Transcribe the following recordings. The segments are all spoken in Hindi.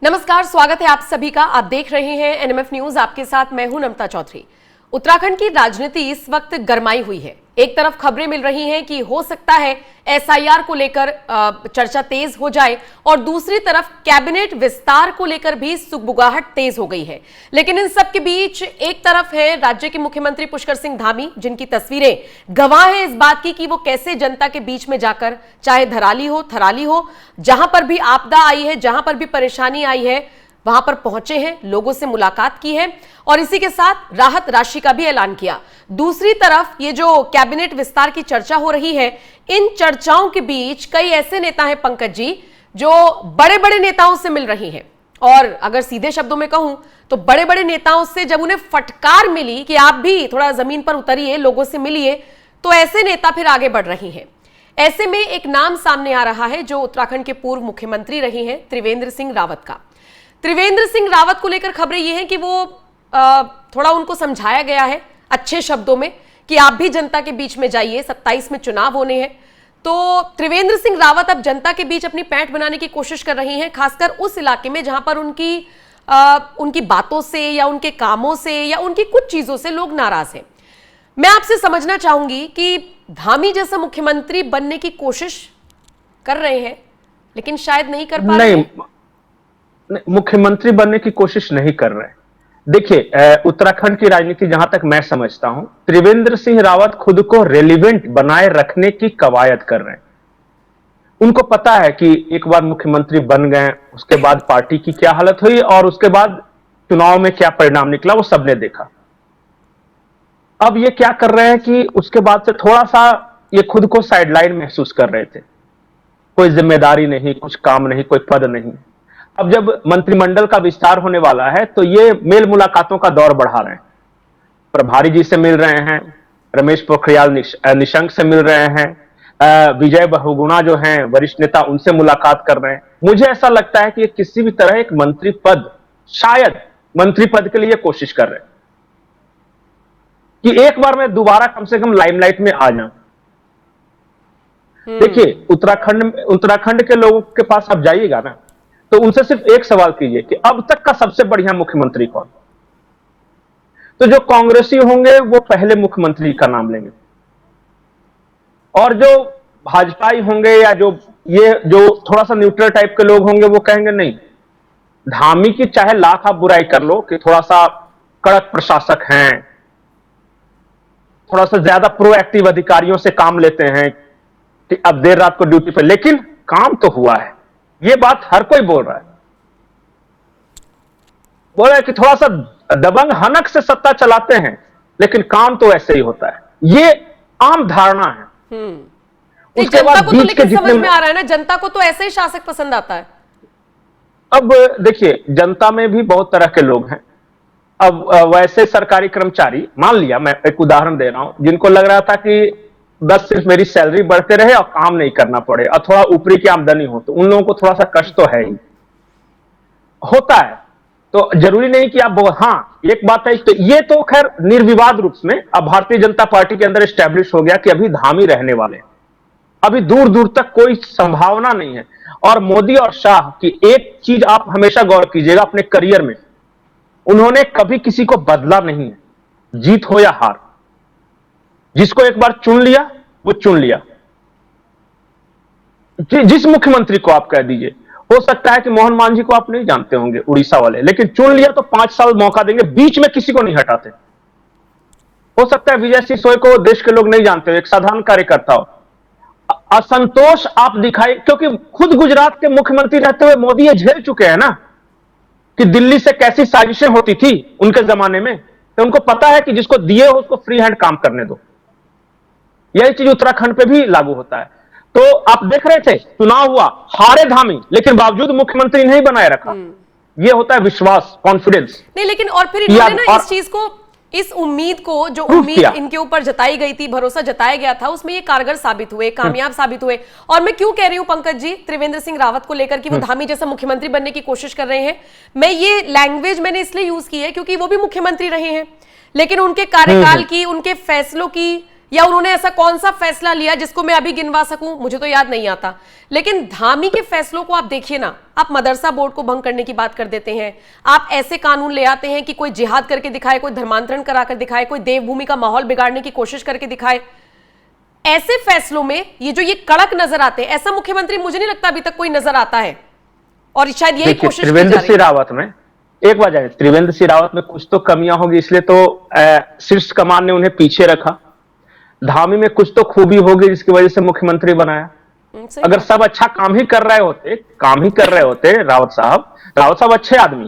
नमस्कार, स्वागत है आप सभी का। आप देख रहे हैं एनएमएफ न्यूज। आपके साथ मैं हूं नमता चौधरी। उत्तराखंड की राजनीति इस वक्त गरमाई हुई है। एक तरफ खबरें मिल रही हैं कि हो सकता है एसआईआर को लेकर चर्चा तेज हो जाए और दूसरी तरफ कैबिनेट विस्तार को लेकर भी सुगबुगाहट तेज हो गई है। लेकिन इन सब के बीच एक तरफ है राज्य के मुख्यमंत्री पुष्कर सिंह धामी, जिनकी तस्वीरें गवाह है इस बात की कि वो कैसे जनता के बीच में जाकर, चाहे धराली हो थराली हो, जहां पर भी आपदा आई है, जहां पर भी परेशानी आई है, वहां पर पहुंचे हैं, लोगों से मुलाकात की है और इसी के साथ राहत राशि का भी ऐलान किया। दूसरी तरफ ये जो कैबिनेट विस्तार की चर्चा हो रही है, इन चर्चाओं के बीच कई ऐसे नेता हैं पंकज जी, जो बड़े बड़े नेताओं से मिल रही हैं। और अगर सीधे शब्दों में कहूं तो बड़े बड़े नेताओं से जब उन्हें फटकार मिली कि आप भी थोड़ा जमीन पर उतरिए, लोगों से मिलिए, तो ऐसे नेता फिर आगे बढ़ रही हैं। ऐसे में एक नाम सामने आ रहा है जो उत्तराखंड के पूर्व मुख्यमंत्री रहे हैं, त्रिवेंद्र सिंह रावत का। त्रिवेंद्र सिंह रावत को लेकर खबरें ये हैं कि वो थोड़ा उनको समझाया गया है अच्छे शब्दों में कि आप भी जनता के बीच में जाइए, 27 में चुनाव होने हैं। तो त्रिवेंद्र सिंह रावत अब जनता के बीच अपनी पैठ बनाने की कोशिश कर रही हैं, खासकर उस इलाके में जहां पर उनकी बातों से या उनके कामों से या उनकी कुछ चीजों से लोग नाराज हैं। मैं आपसे समझना चाहूंगी कि धामी जैसा मुख्यमंत्री बनने की कोशिश कर रहे हैं लेकिन शायद नहीं कर पा रहे हैं। मुख्यमंत्री बनने की कोशिश नहीं कर रहे। देखिए, उत्तराखंड की राजनीति जहां तक मैं समझता हूं, त्रिवेंद्र सिंह रावत खुद को रेलिवेंट बनाए रखने की कवायद कर रहे हैं। उनको पता है कि एक बार मुख्यमंत्री बन गए, उसके बाद पार्टी की क्या हालत हुई और उसके बाद चुनाव में क्या परिणाम निकला वो सबने देखा। अब ये क्या कर रहे हैं कि उसके बाद से थोड़ा सा ये खुद को साइडलाइन महसूस कर रहे थे। कोई जिम्मेदारी नहीं, कुछ काम नहीं, कोई पद नहीं। अब जब मंत्रिमंडल का विस्तार होने वाला है तो ये मेल मुलाकातों का दौर बढ़ा रहे हैं। प्रभारी जी से मिल रहे हैं, रमेश पोखरियाल निशंक से मिल रहे हैं, विजय बहुगुणा जो हैं वरिष्ठ नेता, उनसे मुलाकात कर रहे हैं। मुझे ऐसा लगता है कि किसी भी तरह एक मंत्री पद, शायद मंत्री पद के लिए कोशिश कर रहे हैं कि एक बार मैं दोबारा कम से कम लाइमलाइट में आ जाऊं। देखिए, उत्तराखंड के लोगों के पास आप जाइएगा ना, तो उनसे सिर्फ एक सवाल कीजिए कि अब तक का सबसे बढ़िया मुख्यमंत्री कौन। तो जो कांग्रेसी होंगे वो पहले मुख्यमंत्री का नाम लेंगे और जो भाजपाई होंगे या जो थोड़ा सा न्यूट्रल टाइप के लोग होंगे वो कहेंगे नहीं, धामी की चाहे लाख आप बुराई कर लो कि थोड़ा सा कड़क प्रशासक हैं, थोड़ा सा ज्यादा प्रोएक्टिव अधिकारियों से काम लेते हैं कि अब देर रात को ड्यूटी पे, लेकिन काम तो हुआ है। ये बात हर कोई बोल रहा है कि थोड़ा सा दबंग हनक से सत्ता चलाते हैं लेकिन काम तो ऐसे ही होता है। ये आम धारणा है। उसके बाद को तो लेकिन समझ में आ रहा है ना, जनता को तो ऐसे ही शासक पसंद आता है। अब देखिए, जनता में भी बहुत तरह के लोग हैं। अब वैसे सरकारी कर्मचारी, मान लिया मैं एक उदाहरण दे रहा हूं, जिनको लग रहा था कि बस सिर्फ मेरी सैलरी बढ़ते रहे और काम नहीं करना पड़े और थोड़ा ऊपरी की आमदनी हो, तो उन लोगों को थोड़ा सा कष्ट तो है ही, होता है। तो जरूरी नहीं कि आप हाँ, एक बात है, तो ये तो खैर निर्विवाद रूप में अब भारतीय जनता पार्टी के अंदर एस्टैब्लिश हो गया कि अभी धामी रहने वाले हैं। अभी दूर दूर तक कोई संभावना नहीं है। और मोदी और शाह की एक चीज आप हमेशा गौर कीजिएगा अपने करियर में, उन्होंने कभी किसी को बदला नहीं है, जीत हो या हार। जिसको एक बार चुन लिया वो चुन लिया। जिस मुख्यमंत्री को आप कह दीजिए, हो सकता है कि मोहन मांझी को आप नहीं जानते होंगे, उड़ीसा वाले, लेकिन चुन लिया तो 5 साल मौका देंगे, बीच में किसी को नहीं हटाते। हो सकता है विजय सिंह सोय को देश के लोग नहीं जानते हो, एक साधारण कार्यकर्ता हो। असंतोष आप दिखाई, क्योंकि खुद गुजरात के मुख्यमंत्री रहते हुए मोदी ये झेल चुके हैं ना कि दिल्ली से कैसी साजिशें होती थी उनके जमाने में, तो उनको पता है कि जिसको दिए हो उसको फ्री हैंड काम करने दो। यही चीज उत्तराखंड पे भी लागू होता है। तो आप देख रहे थे, चुनाव हुआ, हारे धामी, लेकिन बावजूद मुख्यमंत्री नहीं बनाए रखा। ये होता है विश्वास, कॉन्फिडेंस। नहीं, लेकिन और फिर इन्होंने ना इस चीज को, इस उम्मीद को, जो उम्मीद इनके ऊपर जताई गई थी, भरोसा जताया गया था, उसमें ये कारगर साबित हुए, कामयाब साबित हुए। और मैं क्यों कह रही हूं पंकज जी त्रिवेंद्र सिंह रावत को लेकर कि वो धामी जैसा मुख्यमंत्री बनने की कोशिश कर रहे हैं, मैं ये लैंग्वेज मैंने इसलिए यूज की है क्योंकि वो भी मुख्यमंत्री रहे हैं, लेकिन उनके कार्यकाल की, उनके फैसलों की या उन्होंने ऐसा कौन सा फैसला लिया जिसको मैं अभी गिनवा सकूं, मुझे तो याद नहीं आता। लेकिन धामी के फैसलों को आप देखिए ना, आप मदरसा बोर्ड को भंग करने की बात कर देते हैं, आप ऐसे कानून ले आते हैं कि कोई जिहाद करके दिखाए, कोई धर्मांतरण कराकर दिखाए, कोई देवभूमि का माहौल बिगाड़ने की कोशिश करके दिखाए। ऐसे फैसलों में ये कड़क नजर आते हैं, ऐसा मुख्यमंत्री मुझे नहीं लगता अभी तक कोई नजर आता है, और शायद यही कोशिश त्रिवेंद्र सिंह रावत में एक बात है, त्रिवेंद्र सिंह रावत में कुछ तो कमियां होगी, इसलिए तो शीर्ष कमान ने उन्हें पीछे रखा। धामी में कुछ तो खूबी होगी जिसकी वजह से मुख्यमंत्री बनाया। अगर सब अच्छा काम ही कर रहे होते रावत साहब अच्छे आदमी,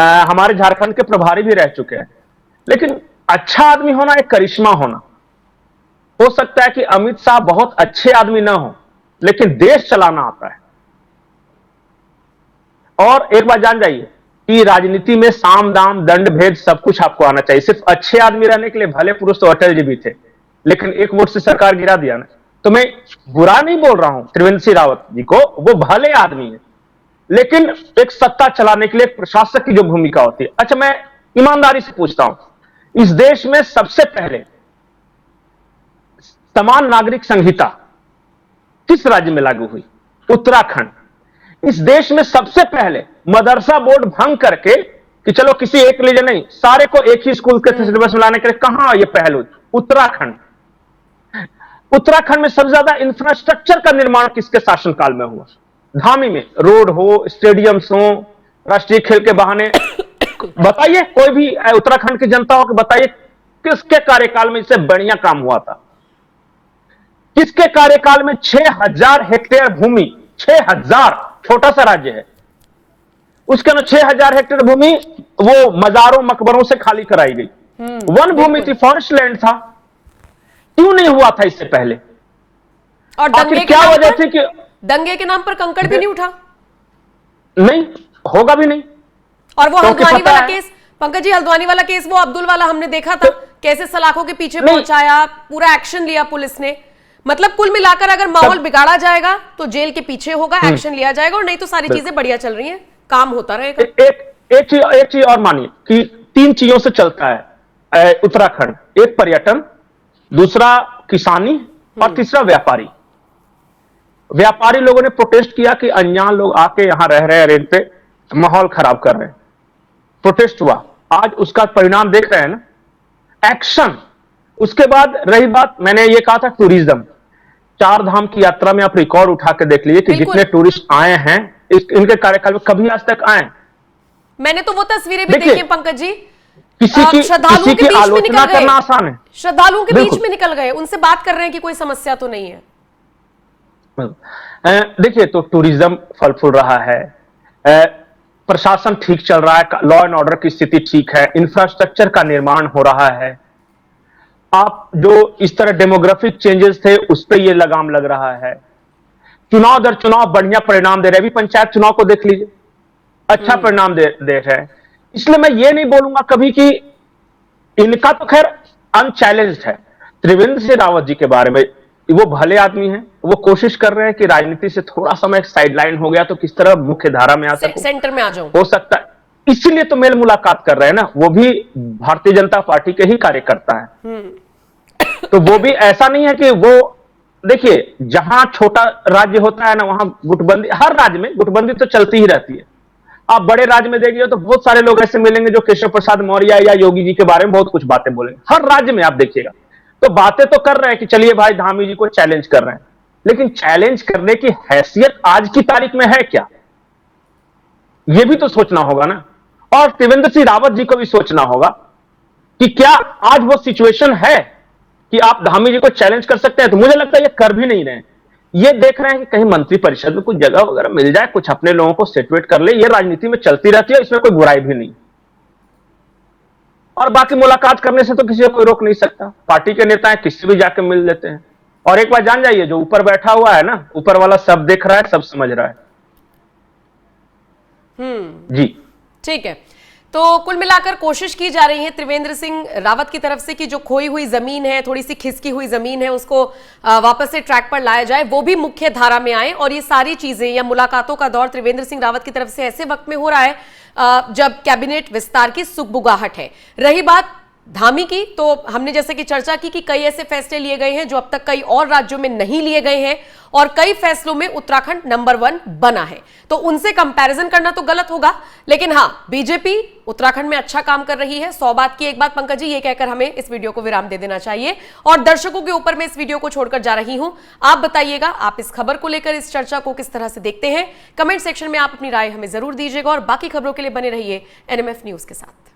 हमारे झारखंड के प्रभारी भी रह चुके हैं। लेकिन अच्छा आदमी होना एक करिश्मा होना। हो सकता है कि अमित शाह बहुत अच्छे आदमी ना हो, लेकिन देश चलाना आता है। और एक बात जान जाइए कि राजनीति में साम दाम दंड भेद सब कुछ आपको आना चाहिए। सिर्फ अच्छे आदमी रहने के लिए भले पुरुष तो अटल जी भी थे, लेकिन एक वोट से सरकार गिरा दिया ना। तो मैं बुरा नहीं बोल रहा हूं त्रिवेंद्र सिंह रावत जी को, वो भले आदमी है, लेकिन एक सत्ता चलाने के लिए एक प्रशासक की जो भूमिका होती है। अच्छा, मैं ईमानदारी से पूछता हूं, इस देश में सबसे पहले समान नागरिक संहिता किस राज्य में लागू हुई? उत्तराखंड। इस देश में सबसे पहले मदरसा बोर्ड भंग करके, कि चलो किसी एक लीजिए नहीं, सारे को एक ही स्कूल के सिलेबस में लाने के लिए कहां ये पहल हुई? उत्तराखंड। उत्तराखंड में सबसे ज्यादा इंफ्रास्ट्रक्चर का निर्माण किसके शासनकाल में हुआ? धामी में। रोड हो, स्टेडियम्स हो, राष्ट्रीय खेल के बहाने बताइए, कोई भी उत्तराखंड की जनता हो कि बताइए किसके कार्यकाल में इससे बढ़िया काम हुआ था? किसके कार्यकाल में 6000 हेक्टेयर भूमि, 6000, छोटा सा राज्य है, उसके अंदर 6000 हेक्टेयर भूमि वो मजारों मकबरों से खाली कराई गई। वन भूमि थी, फॉरेस्ट लैंड था। क्यों नहीं हुआ था इससे पहले? और आखिर क्या वजह थी कि दंगे के नाम पर कंकड़ भी नहीं उठा? नहीं होगा भी नहीं। और वो हल्द्वानी वाला केस, पंकज जी, हल्द्वानी वाला केस, वो अब्दुल वाला हमने देखा था, कैसे सलाखों के पीछे पहुंचाया, पूरा एक्शन लिया पुलिस ने। मतलब कुल मिलाकर अगर माहौल बिगाड़ा जाएगा तो जेल के पीछे होगा, एक्शन लिया जाएगा, और नहीं तो सारी चीजें बढ़िया चल रही हैं, काम होता रहेगा। एक चीज और मानिए कि 3 चीजों से चलता है उत्तराखंड। एक पर्यटन, दूसरा किसानी, और तीसरा व्यापारी। व्यापारी लोगों ने प्रोटेस्ट किया कि अनजान लोग आके यहां रह रहे हैं, रेंट पे माहौल खराब कर रहे हैं। प्रोटेस्ट हुआ, आज उसका परिणाम देख रहे हैं ना, एक्शन। उसके बाद रही बात, मैंने ये कहा था टूरिज्म, 4 धाम की यात्रा में आप रिकॉर्ड उठा के देख लीजिए कि जितने टूरिस्ट आए हैं इनके कार्यकाल में कभी आज तक आए। मैंने तो वो तस्वीरें भी देखी पंकज जी, किसी की आलोचना करना आसान है, श्रद्धालुओं के बीच में निकल गए, उनसे बात कर रहे हैं कि कोई समस्या तो नहीं है। देखिए, तो टूरिज्म फल फूल रहा है, प्रशासन ठीक चल रहा है, लॉ एंड ऑर्डर की स्थिति ठीक है, इंफ्रास्ट्रक्चर का निर्माण हो रहा है। आप जो इस तरह डेमोग्राफिक चेंजेस थे उस पर यह लगाम लग रहा है। चुनाव दर चुनाव बढ़िया परिणाम दे रहे हैं। अभी पंचायत चुनाव को देख लीजिए, अच्छा परिणाम दे रहे हैं। इसलिए मैं ये नहीं बोलूंगा कभी कि इनका तो खैर अनचैलेंज्ड है। त्रिवेंद्र सिंह रावत जी के बारे में, वो भले आदमी हैं, वो कोशिश कर रहे हैं कि राजनीति से थोड़ा सा मैं साइडलाइन हो गया तो किस तरह मुख्य धारा में आ सकूं, सेंटर में आ जाऊं, हो सकता है। इसीलिए तो मेल मुलाकात कर रहे हैं ना, वो भी भारतीय जनता पार्टी के ही कार्यकर्ता है। तो वो भी ऐसा नहीं है कि वो, देखिए जहां छोटा राज्य होता है ना, वहां गुटबंदी, हर राज्य में गुटबंदी तो चलती ही रहती है। आप बड़े राज्य में देखिए तो बहुत सारे लोग ऐसे मिलेंगे जो केशव प्रसाद मौर्य या योगी जी के बारे में बहुत कुछ बातें बोलेंगे, हर राज्य में आप देखिएगा। तो बातें तो कर रहे हैं कि चलिए भाई धामी जी को चैलेंज कर रहे हैं, लेकिन चैलेंज करने की हैसियत आज की तारीख में है क्या, यह भी तो सोचना होगा ना। और त्रिवेंद्र सिंह रावत जी को भी सोचना होगा कि क्या आज वो सिचुएशन है कि आप धामी जी को चैलेंज कर सकते हैं। तो मुझे लगता है ये कर भी नहीं रहे हैं, ये देख रहे हैं कि कहीं मंत्री परिषद में कुछ जगह वगैरह मिल जाए, कुछ अपने लोगों को सेटवेट कर ले। ये राजनीति में चलती रहती है, इसमें कोई बुराई भी नहीं। और बाकी मुलाकात करने से तो किसी को कोई रोक नहीं सकता, पार्टी के नेता हैं, किसी भी जाके मिल लेते हैं। और एक बात जान जाइए, जो ऊपर बैठा हुआ है ना, ऊपर वाला सब देख रहा है, सब समझ रहा है। जी ठीक है। तो कुल मिलाकर कोशिश की जा रही है त्रिवेंद्र सिंह रावत की तरफ से कि जो खोई हुई जमीन है, थोड़ी सी खिसकी हुई जमीन है, उसको वापस से ट्रैक पर लाया जाए, वो भी मुख्य धारा में आए। और ये सारी चीजें या मुलाकातों का दौर त्रिवेंद्र सिंह रावत की तरफ से ऐसे वक्त में हो रहा है जब कैबिनेट विस्तार की सुगबुगाहट है। रही बात धामी की, तो हमने जैसे कि चर्चा की कि कई ऐसे फैसले लिए गए हैं जो अब तक कई और राज्यों में नहीं लिए गए हैं और कई फैसलों में उत्तराखंड नंबर 1 बना है, तो उनसे कंपैरिजन करना तो गलत होगा। लेकिन हां, बीजेपी उत्तराखंड में अच्छा काम कर रही है। 100 बात की एक बात पंकज जी, ये कहकर हमें इस वीडियो को विराम दे देना चाहिए और दर्शकों के ऊपर मैं इस वीडियो को छोड़कर जा रही हूं। आप बताइएगा, आप इस खबर को लेकर, इस चर्चा को किस तरह से देखते हैं? कमेंट सेक्शन में आप अपनी राय हमें जरूर दीजिएगा और बाकी खबरों के लिए बने रहिए एनएमएफ न्यूज के साथ।